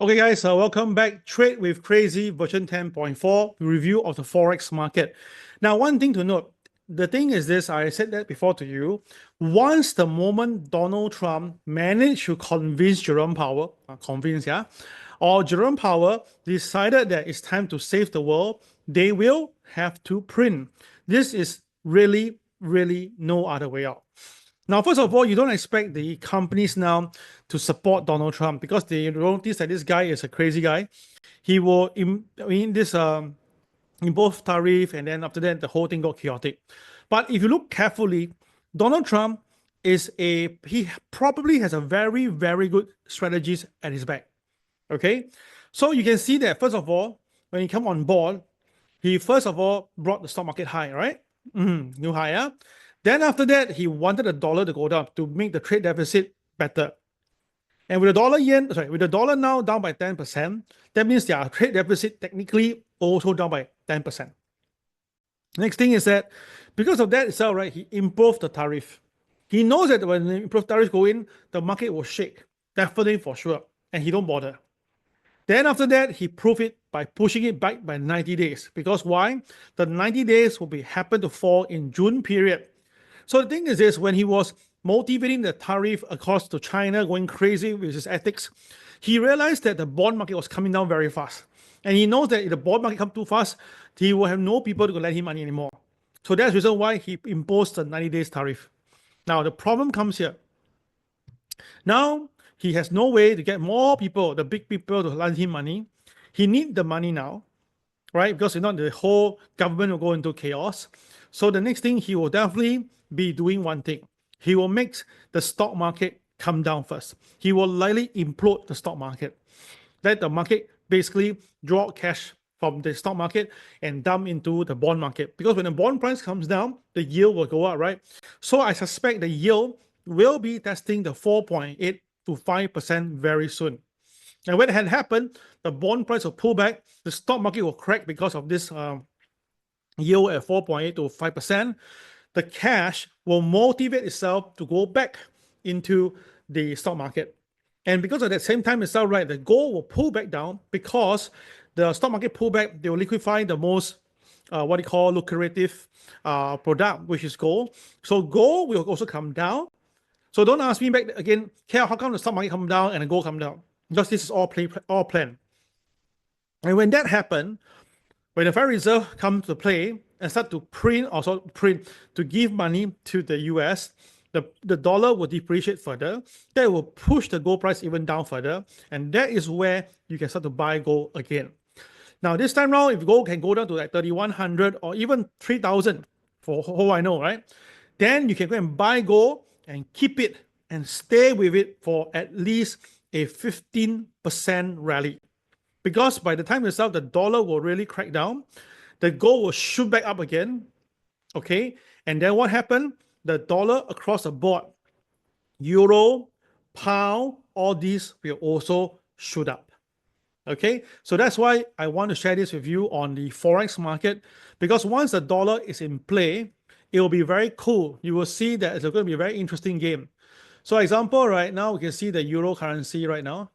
Okay, guys, welcome back. Trade with Crazii version 10.4 review of the Forex market. Now, one thing to note, the thing is this, I said that before to you. Once the moment Donald Trump managed to convince Jerome Powell, or Jerome Powell decided that it's time to save the world, they will have to print. This is really, really no other way out. Now, first of all, you don't expect the companies now to support Donald Trump because they notice that this guy is a crazy guy. He will impose tariff, and then after that, the whole thing got chaotic. But if you look carefully, Donald Trump he probably has a very, very good strategies at his back. Okay, so you can see that first of all, when he come on board, he first of all brought the stock market high, right? New high, yeah. Then after that, he wanted the dollar to go down to make the trade deficit better. And with the dollar now down by 10%, that means their trade deficit technically also down by 10%. Next thing is that because of that itself, right, he improved the tariff. He knows that when the improved tariff go in, the market will shake, definitely for sure, and he don't bother. Then after that, he proved it by pushing it back by 90 days. Because why? The 90 days will happen to fall in June period. So the thing is this, when he was motivating the tariff across to China, going crazy with his ethics, he realized that the bond market was coming down very fast. And he knows that if the bond market comes too fast, he will have no people to lend him money anymore. So that's the reason why he imposed the 90 days tariff. Now, the problem comes here. Now, he has no way to get more people, the big people, to lend him money. He needs the money now, right? Because if not, the whole government will go into chaos. So the next thing, he will definitely be doing one thing. He will make the stock market come down first. He will likely implode the stock market. Let the market basically draw cash from the stock market and dump into the bond market. Because when the bond price comes down, the yield will go up, right? So I suspect the yield will be testing the 4.8 to 5% very soon. And when it had happened, the bond price will pull back, the stock market will crack because of this yield at 4.8 to 5%. The cash will motivate itself to go back into the stock market. And because at the same time itself, right, the gold will pull back down because the stock market pull back, they will liquefy the most what you call lucrative product, which is gold. So gold will also come down. So don't ask me back again, how come the stock market come down and the gold come down? Because this is all planned. And when that happens, when the Federal Reserve comes to play and start to print to give money to the US, the dollar will depreciate further. That will push the gold price even down further. And that is where you can start to buy gold again. Now, this time around, if gold can go down to like 3,100 or even 3,000, for all I know, right? Then you can go and buy gold and keep it and stay with it for at least a 15% rally. Because by the time itself, the dollar will really crack down, the gold will shoot back up again, okay? And then what happened? The dollar across the board, euro, pound, all these will also shoot up. Okay, so that's why I want to share this with you on the Forex market, because once the dollar is in play, it will be very cool. You will see that it's going to be a very interesting game. So example, right now, we can see the euro currency right now.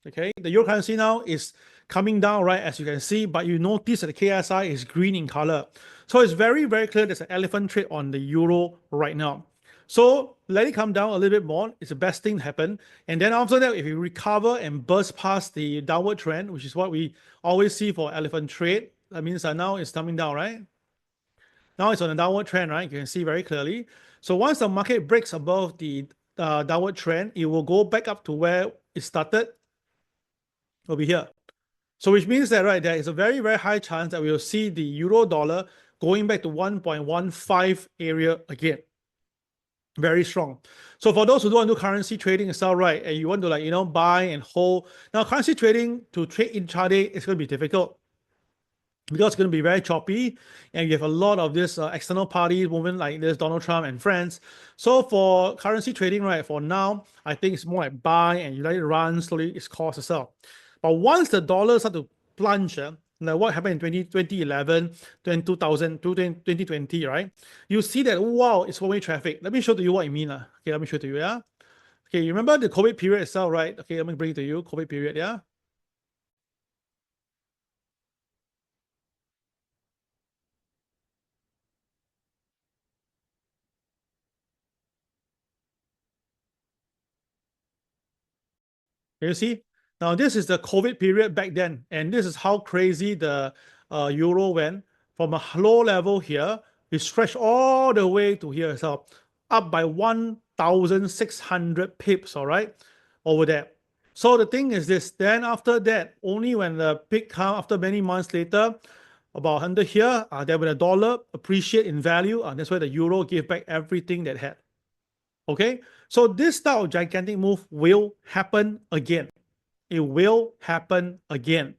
Okay, the euro currency now is coming down, right, as you can see, but you notice that the KSI is green in color. So it's very, very clear there's an elephant trade on the euro right now. So let it come down a little bit more. It's the best thing to happen. And then after that, if you recover and burst past the downward trend, which is what we always see for elephant trade, that means that now it's coming down, right? Now it's on a downward trend, right? You can see very clearly. So once the market breaks above the downward trend, it will go back up to where it started over here. So which means that, right, there is a very, very high chance that we will see the euro dollar going back to 1.15 area again. Very strong. So for those who don't want to do currency trading itself, right, and you want to buy and hold. Now, currency trading to trade intraday is going to be difficult because it's going to be very choppy, and you have a lot of this external parties moving like this, Donald Trump and friends. So for currency trading, right, for now, I think it's more like buy and you let it run slowly, its cost itself. But once the dollar start to plunge, like what happened in 2011, 2000, 2020, right? You see that, wow, it's one-way traffic. Let me show to you what I mean. Okay, let me show to you, yeah? Okay, you remember the COVID period itself, right? Okay, let me bring it to you. COVID period, yeah. Can you see? Now, this is the COVID period back then, and this is how crazy the euro went from a low level here. It stretched all the way to here itself, up by 1,600 pips, all right, over there. So the thing is this, then after that, only when the peak come after many months later, about under here, then when the dollar appreciate in value, that's where the euro gave back everything that had. Okay, so this style of gigantic move will happen again. It will happen again.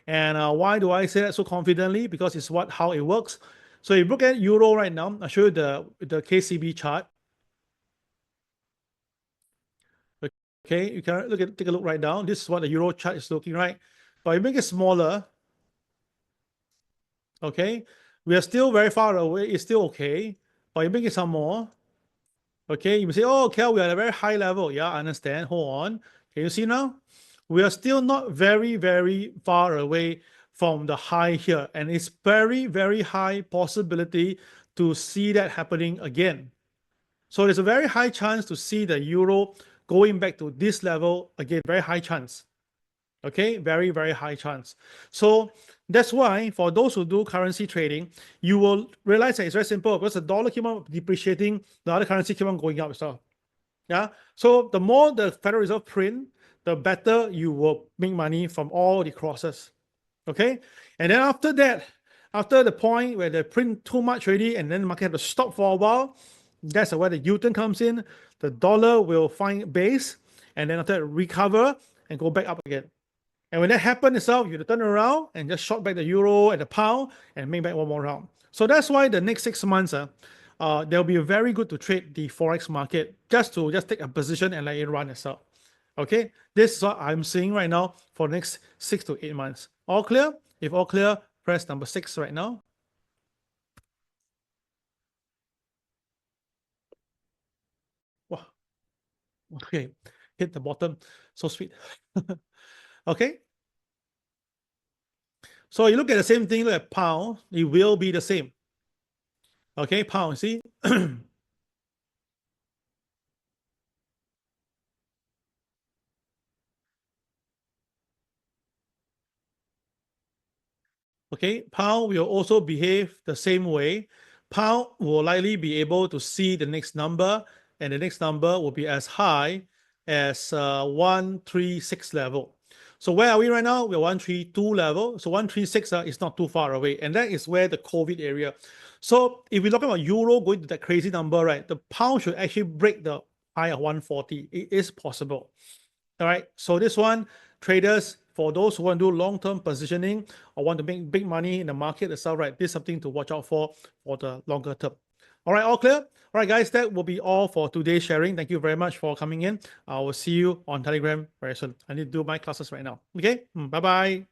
And why do I say that so confidently? Because it's how it works. So if you look at euro right now, I'll show you the KCB chart. Okay, you can take a look right now. This is what the euro chart is looking right. But you make it smaller. Okay, we are still very far away. It's still okay. But you make it some more. Okay, you may say, oh, Kel, we are at a very high level. Yeah, I understand. Hold on. Can you see now? We are still not very, very far away from the high here. And it's very, very high possibility to see that happening again. So there's a very high chance to see the euro going back to this level again, very high chance. Okay, very, very high chance. So that's why for those who do currency trading, you will realize that it's very simple because the dollar keep on depreciating, the other currency keep on going up as well. Yeah. So the more the Federal Reserve print, the better you will make money from all the crosses. Okay. And then after that, after the point where they print too much already and then the market have to stop for a while, that's where the U-turn comes in. The dollar will find base and then after that recover and go back up again. And when that happens itself, you turn around and just short back the euro and the pound and make back one more round. So that's why the next 6 months, they'll be very good to trade the forex market, just take a position and let it run itself. Okay, this is what I'm seeing right now for the next 6 to 8 months. All clear? If all clear, press number 6 right now. Wow. Okay, hit the bottom. So sweet. Okay. So you look at the same thing, look at pound, it will be the same. Okay, pound, see? Okay, pound will also behave the same way. Pound will likely be able to see the next number, and the next number will be as high as 136 level. So where are we right now? We're 132 level. So 136 is not too far away, and that is where the COVID area. So if we look about euro going to that crazy number, right, the pound should actually break the high of 140. It is possible. All right, so this one, traders, for those who want to do long-term positioning or want to make big money in the market itself, right, this is something to watch out for the longer term. All right, all clear? All right, guys, that will be all for today's sharing. Thank you very much for coming in. I will see you on Telegram very soon. I need to do my classes right now. Okay, bye-bye.